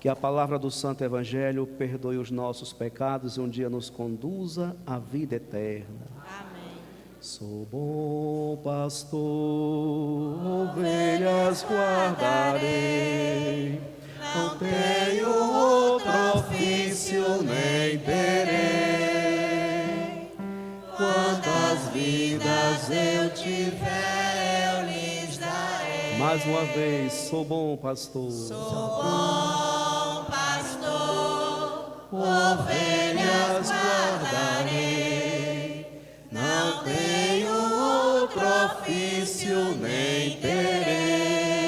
Que a palavra do Santo Evangelho perdoe os nossos pecados e um dia nos conduza à vida eterna. Amém. Sou bom pastor, ovelhas guardarei, não tenho outro ofício nem terei. Quantas vidas eu tiver, eu lhes darei. Mais uma vez, sou bom pastor. Sou bom pastor, ovelhas guardarei, não tenho outro ofício nem terei.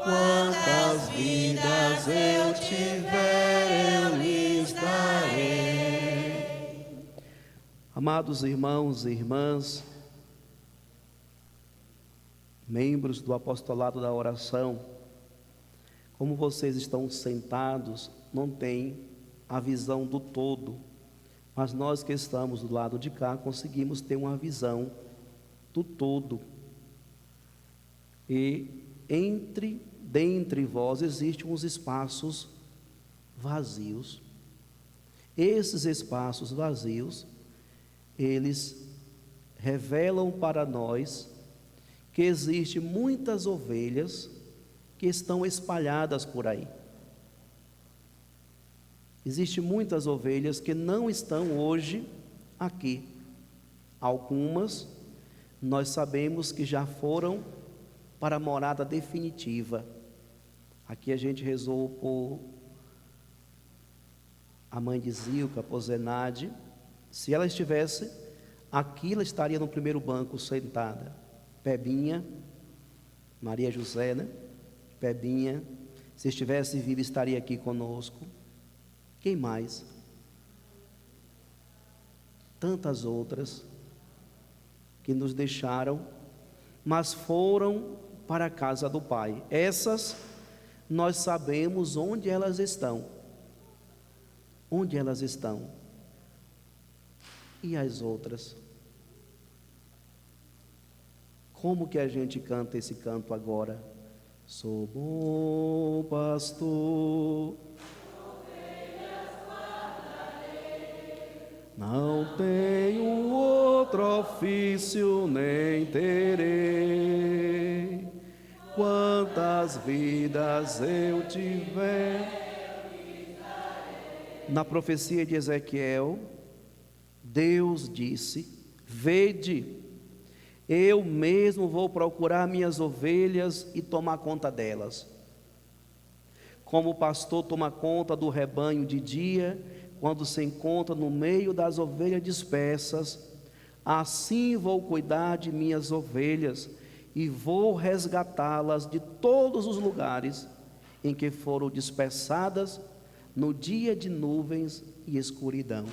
Quantas vidas eu tiver, eu lhes darei. Amados irmãos e irmãs, membros do apostolado da oração, como vocês estão sentados, não tem a visão do todo, mas nós que estamos do lado de cá conseguimos ter uma visão do todo. E dentre vós existem uns espaços vazios. Esses espaços vazios, eles revelam para nós que existem muitas ovelhas que estão espalhadas por aí. Existem muitas ovelhas que não estão hoje aqui. Algumas nós sabemos que já foram para a morada definitiva. Aqui a gente rezou por a mãe de Zilca, por Zenade. Se ela estivesse aqui, ela estaria no primeiro banco sentada. Pebinha, Maria José, né? Pebinha, se estivesse viva, estaria aqui conosco. Quem mais? Tantas outras que nos deixaram, mas foram para a casa do Pai. Essas nós sabemos onde elas estão. Onde elas estão? E as outras? Como que a gente canta esse canto agora? Sou bom pastor, não tenho outro ofício nem terei. Quantas vidas eu tiver. Na profecia de Ezequiel, Deus disse: vede, eu mesmo vou procurar minhas ovelhas e tomar conta delas. Como o pastor toma conta do rebanho de dia, quando se encontra no meio das ovelhas dispersas, assim vou cuidar de minhas ovelhas e vou resgatá-las de todos os lugares em que foram dispersadas no dia de nuvens e escuridão.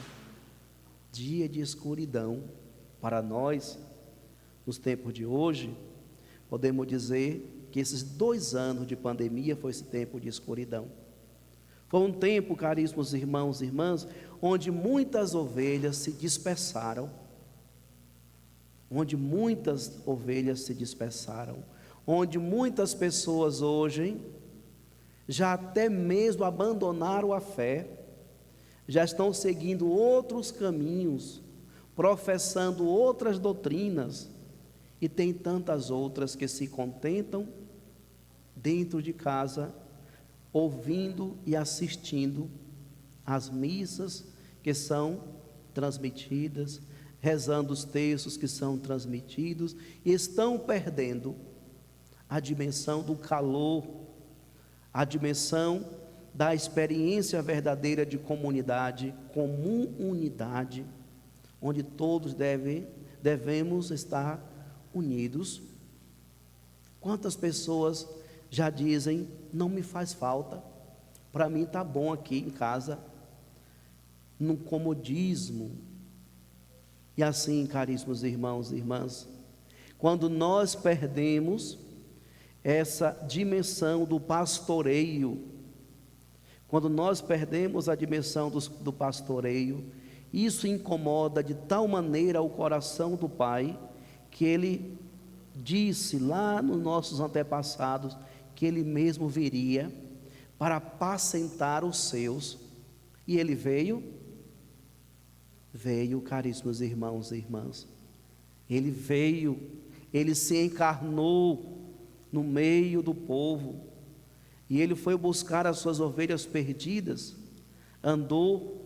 Dia de escuridão para nós. Nos tempos de hoje, podemos dizer que esses 2 anos de pandemia foi esse tempo de escuridão. Foi um tempo, caríssimos irmãos e irmãs, onde muitas ovelhas se dispersaram. Onde muitas ovelhas se dispersaram. Onde muitas pessoas hoje já até mesmo abandonaram a fé, já estão seguindo outros caminhos, professando outras doutrinas. E tem tantas outras que se contentam dentro de casa, ouvindo e assistindo às missas que são transmitidas, rezando os textos que são transmitidos, e estão perdendo a dimensão do calor, a dimensão da experiência verdadeira de comunidade, comunidade, onde todos devemos estar unidos. Quantas pessoas já dizem: não me faz falta, para mim está bom aqui em casa, no comodismo. E assim, caríssimos irmãos e irmãs, quando nós perdemos essa dimensão do pastoreio, quando nós perdemos a dimensão do pastoreio, isso incomoda de tal maneira o coração do Pai, que Ele disse lá nos nossos antepassados, que Ele mesmo viria para apacentar os seus. E ele veio, caríssimos irmãos e irmãs. Ele veio, ele se encarnou no meio do povo, e ele foi buscar as suas ovelhas perdidas, andou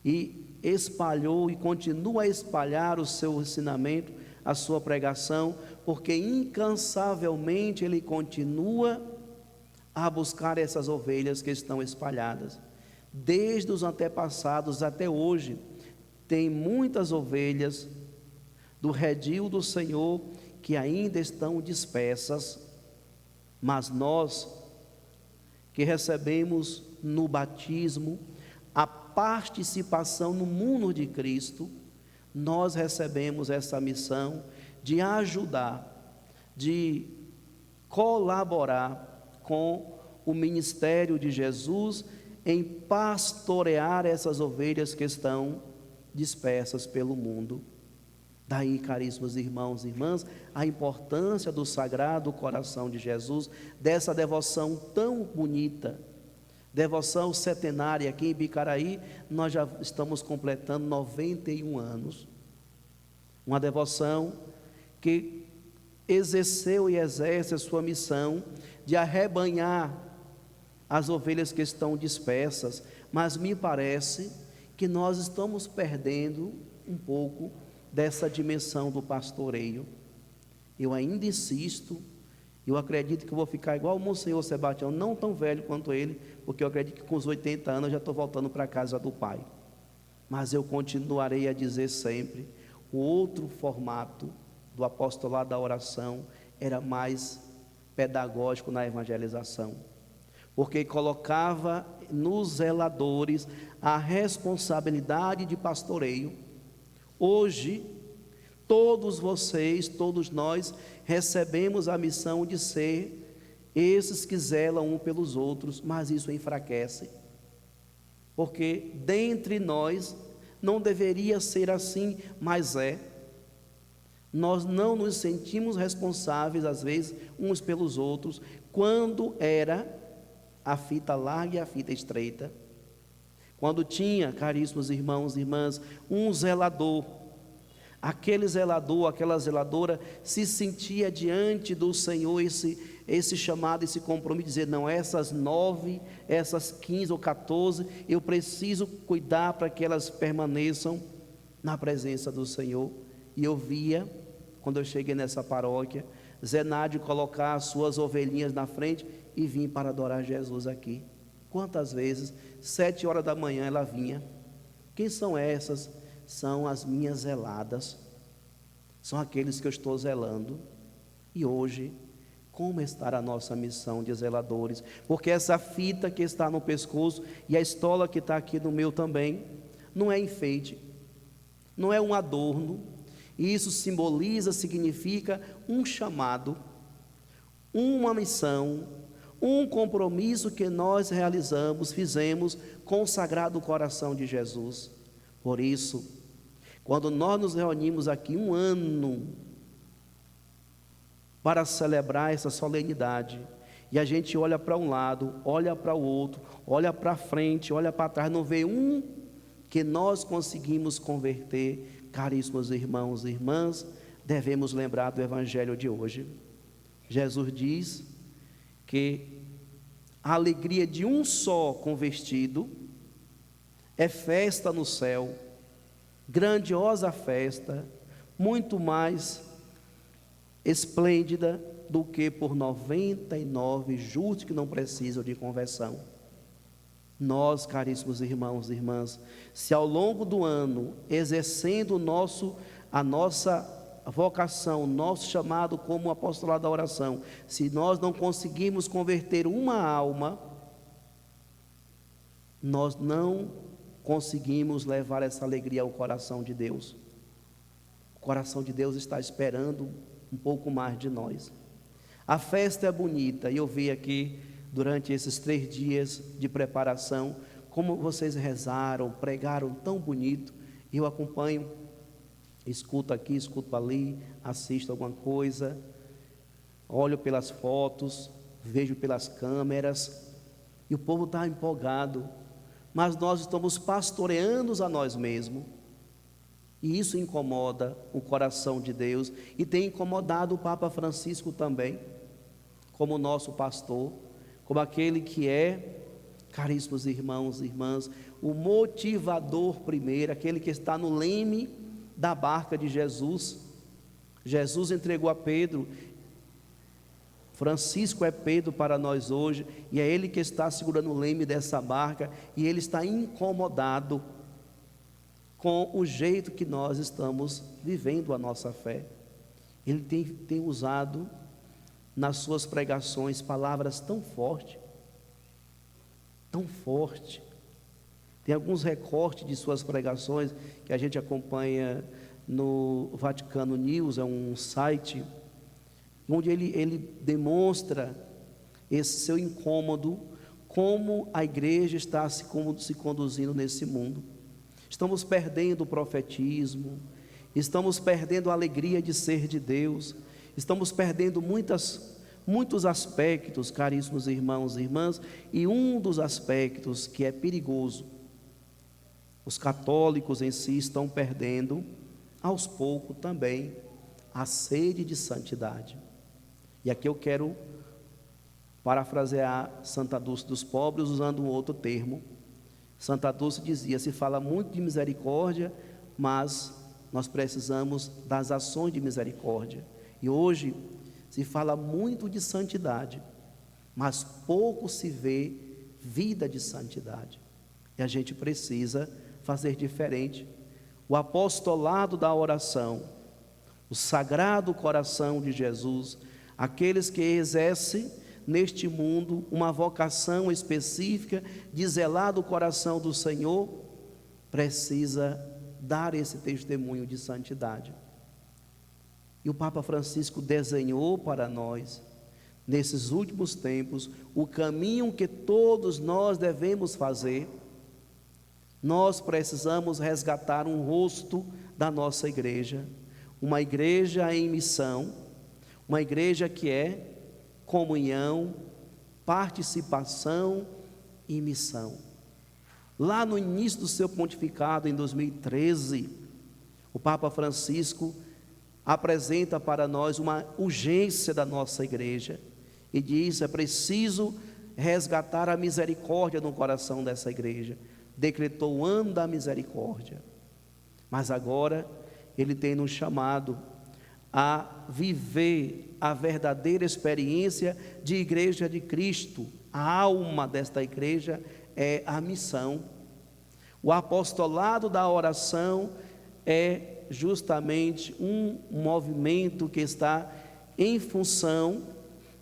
e espalhou e continua a espalhar o seu ensinamento, a sua pregação, porque incansavelmente ele continua a buscar essas ovelhas que estão espalhadas. Desde os antepassados até hoje, tem muitas ovelhas do redil do Senhor que ainda estão dispersas, mas nós que recebemos no batismo a participação no mundo de Cristo, nós recebemos essa missão de ajudar, de colaborar com o ministério de Jesus em pastorear essas ovelhas que estão dispersas pelo mundo. Daí, caríssimos irmãos e irmãs, a importância do Sagrado Coração de Jesus, dessa devoção tão bonita, devoção centenária. Aqui em Bicaraí, nós já estamos completando 91 anos. Uma devoção que exerceu e exerce a sua missão de arrebanhar as ovelhas que estão dispersas, mas me parece que nós estamos perdendo um pouco dessa dimensão do pastoreio. Eu ainda insisto, eu acredito que eu vou ficar igual o Monsenhor Sebastião, não tão velho quanto ele, porque eu acredito que com os 80 anos eu já estou voltando para a casa do Pai, mas eu continuarei a dizer sempre, o outro formato do apostolado da oração era mais pedagógico na evangelização, porque colocava nos zeladores a responsabilidade de pastoreio. Hoje, todos vocês, todos nós, recebemos a missão de ser esses que zelam um pelos outros, mas isso enfraquece, porque dentre nós, não deveria ser assim, mas é. Nós não nos sentimos responsáveis, às vezes, uns pelos outros, quando era a fita larga e a fita estreita. Quando tinha, caríssimos irmãos e irmãs, um zelador, aquele zelador, aquela zeladora se sentia diante do Senhor esse chamado, esse compromisso, dizer, não, essas 9, essas 15 ou 14, eu preciso cuidar para que elas permaneçam na presença do Senhor. E eu via, quando eu cheguei nessa paróquia, Zenádio colocar as suas ovelhinhas na frente e vim para adorar Jesus aqui. Quantas vezes, 7 horas da manhã ela vinha. Quem são essas? São as minhas zeladas, são aqueles que eu estou zelando. E hoje, como está a nossa missão de zeladores? Porque essa fita que está no pescoço e a estola que está aqui no meu também, não é enfeite, não é um adorno. Isso simboliza, significa um chamado, uma missão, um compromisso que nós realizamos, fizemos com o Sagrado Coração de Jesus. Por isso, quando nós nos reunimos aqui um ano para celebrar essa solenidade, e a gente olha para um lado, olha para o outro, olha para frente, olha para trás, não vê um que nós conseguimos converter, caríssimos irmãos e irmãs, devemos lembrar do Evangelho de hoje. Jesus diz que a alegria de um só convertido é festa no céu, grandiosa festa, muito mais esplêndida do que por 99 justos que não precisam de conversão. Nós, caríssimos irmãos e irmãs, se ao longo do ano, exercendo a nossa vocação, nosso chamado como apostolado da oração, se nós não conseguimos converter uma alma, nós não conseguimos levar essa alegria ao coração de Deus. O coração de Deus está esperando um pouco mais de nós. A festa é bonita, e eu vi aqui durante esses 3 dias de preparação como vocês rezaram, pregaram tão bonito. Eu acompanho, escuto aqui, escuto ali, assisto alguma coisa, olho pelas fotos, vejo pelas câmeras, e o povo está empolgado, mas nós estamos pastoreando a nós mesmos, e isso incomoda o coração de Deus, e tem incomodado o Papa Francisco também, como nosso pastor, como aquele que é, caríssimos irmãos e irmãs, o motivador primeiro, aquele que está no leme da barca de Jesus. Jesus entregou a Pedro, Francisco é Pedro para nós hoje, e é ele que está segurando o leme dessa barca, e ele está incomodado com o jeito que nós estamos vivendo a nossa fé. Ele tem usado nas suas pregações palavras tão fortes, tem alguns recortes de suas pregações que a gente acompanha no Vaticano News, é um site onde ele demonstra esse seu incômodo, como a igreja está se conduzindo nesse mundo. Estamos perdendo o profetismo, estamos perdendo a alegria de ser de Deus, estamos perdendo muitos aspectos, caríssimos irmãos e irmãs, e um dos aspectos que é perigoso, os católicos em si estão perdendo, aos poucos também, a sede de santidade. E aqui eu quero parafrasear Santa Dulce dos Pobres, usando um outro termo. Santa Dulce dizia: se fala muito de misericórdia, mas nós precisamos das ações de misericórdia. E hoje se fala muito de santidade, mas pouco se vê vida de santidade. E a gente precisa fazer diferente. O apostolado da oração, o sagrado coração de Jesus, aqueles que exercem neste mundo uma vocação específica de zelar do coração do Senhor, precisa dar esse testemunho de santidade. E o Papa Francisco desenhou para nós, nesses últimos tempos, o caminho que todos nós devemos fazer. Nós precisamos resgatar um rosto da nossa igreja, uma igreja em missão, uma igreja que é comunhão, participação e missão. Lá no início do seu pontificado, em 2013, o Papa Francisco apresenta para nós uma urgência da nossa igreja e diz: é preciso resgatar a misericórdia no coração dessa igreja. Decretou o ano da misericórdia, mas agora ele tem nos chamado a viver a verdadeira experiência de igreja de Cristo. A alma desta igreja é a missão. O apostolado da oração é justamente um movimento que está em função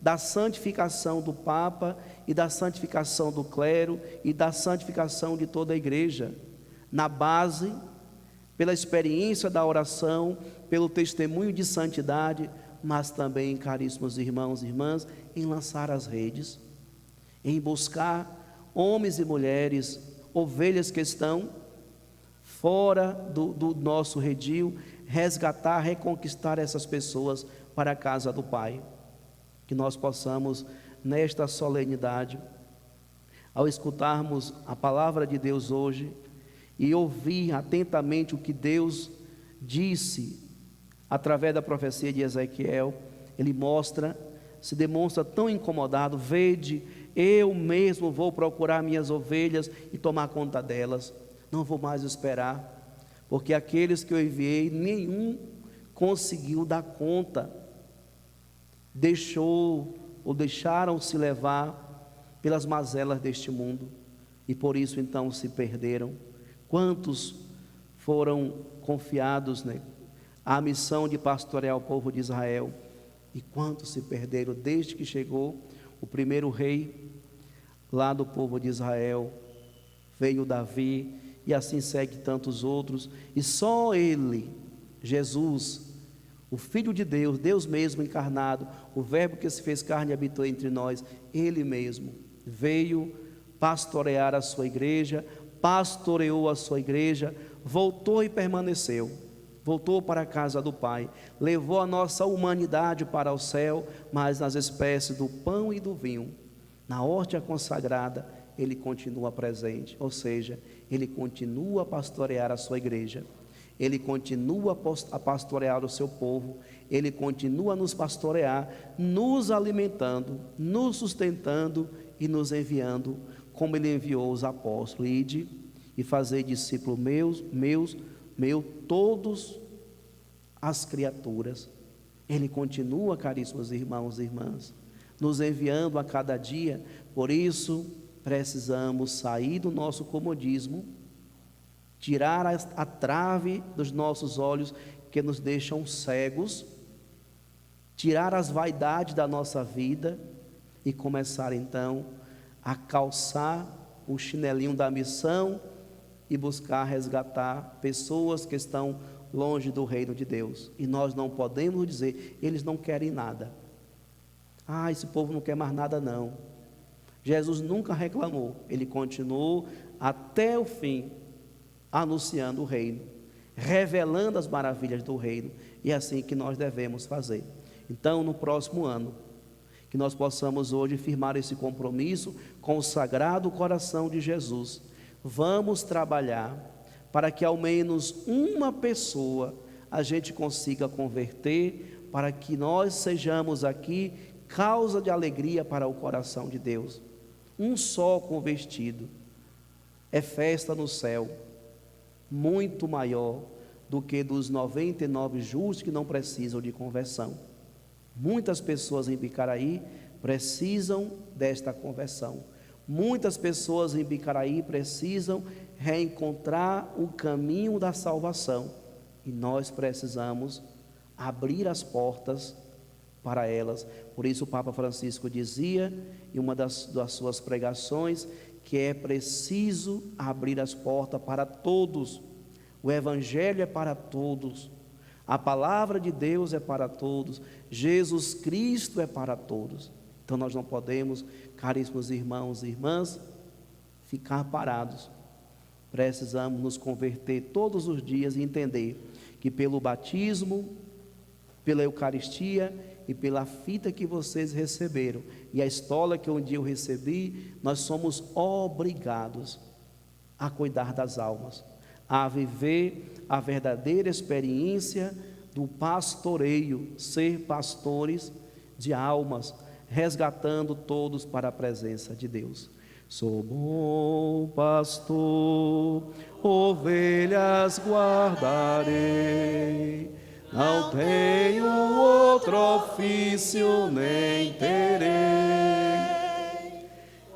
da santificação do Papa e da santificação do clero e da santificação de toda a igreja, na base, pela experiência da oração, pelo testemunho de santidade, mas também, caríssimos irmãos e irmãs, em lançar as redes, em buscar homens e mulheres, ovelhas que estão fora do nosso redil, resgatar, reconquistar essas pessoas para a casa do Pai. Que nós possamos, nesta solenidade, ao escutarmos a palavra de Deus hoje, e ouvir atentamente o que Deus disse, através da profecia de Ezequiel, ele se demonstra tão incomodado: vede, eu mesmo vou procurar minhas ovelhas e tomar conta delas, não vou mais esperar, porque aqueles que eu enviei, nenhum conseguiu dar conta, deixaram-se levar pelas mazelas deste mundo, e por isso então se perderam. Quantos foram confiados, à missão de pastorear o povo de Israel, e quantos se perderam desde que chegou o primeiro rei lá do povo de Israel, veio Davi, e assim segue tantos outros, e só ele, Jesus, o Filho de Deus, Deus mesmo encarnado, o Verbo que se fez carne e habitou entre nós, ele mesmo veio pastorear a sua igreja, pastoreou a sua igreja, voltou e permaneceu, voltou para a casa do Pai, levou a nossa humanidade para o céu, mas nas espécies do pão e do vinho, na hóstia consagrada, Ele continua presente, ou seja, Ele continua a pastorear a sua igreja, Ele continua a pastorear o seu povo, Ele continua a nos pastorear, nos alimentando, nos sustentando e nos enviando, como Ele enviou os apóstolos: ide e fazei discípulos meus, todos as criaturas. Ele continua, caríssimos irmãos e irmãs, nos enviando a cada dia. Por isso, precisamos sair do nosso comodismo, tirar a trave dos nossos olhos que nos deixam cegos, tirar as vaidades da nossa vida e começar então a calçar o chinelinho da missão e buscar resgatar pessoas que estão longe do reino de Deus. E nós não podemos dizer: eles não querem nada. Esse povo não quer mais nada não. Jesus nunca reclamou, Ele continuou até o fim anunciando o reino, revelando as maravilhas do reino, e é assim que nós devemos fazer. Então, no próximo ano, que nós possamos hoje firmar esse compromisso com o Sagrado Coração de Jesus. Vamos trabalhar para que ao menos uma pessoa a gente consiga converter, para que nós sejamos aqui causa de alegria para o coração de Deus. Um só convertido é festa no céu, muito maior do que dos 99 justos que não precisam de conversão. Muitas pessoas em Bicaraí precisam desta conversão. Muitas pessoas em Bicaraí precisam reencontrar o caminho da salvação, e nós precisamos abrir as portas para elas. Por isso o Papa Francisco dizia em uma das suas pregações que é preciso abrir as portas para todos. O Evangelho é para todos, a palavra de Deus é para todos, Jesus Cristo é para todos. Então nós não podemos, caríssimos irmãos e irmãs, ficar parados. Precisamos nos converter todos os dias e entender que pelo batismo, pela Eucaristia e pela fita que vocês receberam, e a estola que um dia eu recebi, nós somos obrigados a cuidar das almas, a viver a verdadeira experiência do pastoreio, ser pastores de almas, resgatando todos para a presença de Deus. Sou bom pastor, ovelhas guardarei, não tenho outro ofício nem terei.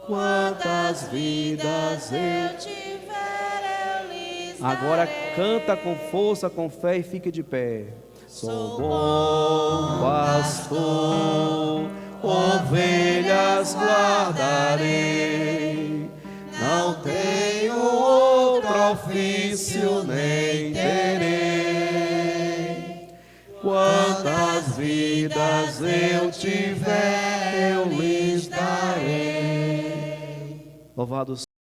Quantas vidas eu tiver, eu lhes darei. Agora canta com força, com fé e fique de pé. Sou bom pastor, ovelhas guardarei, não tenho outro ofício nem terei. Quantas vidas eu tiver, eu lhes darei. Louvado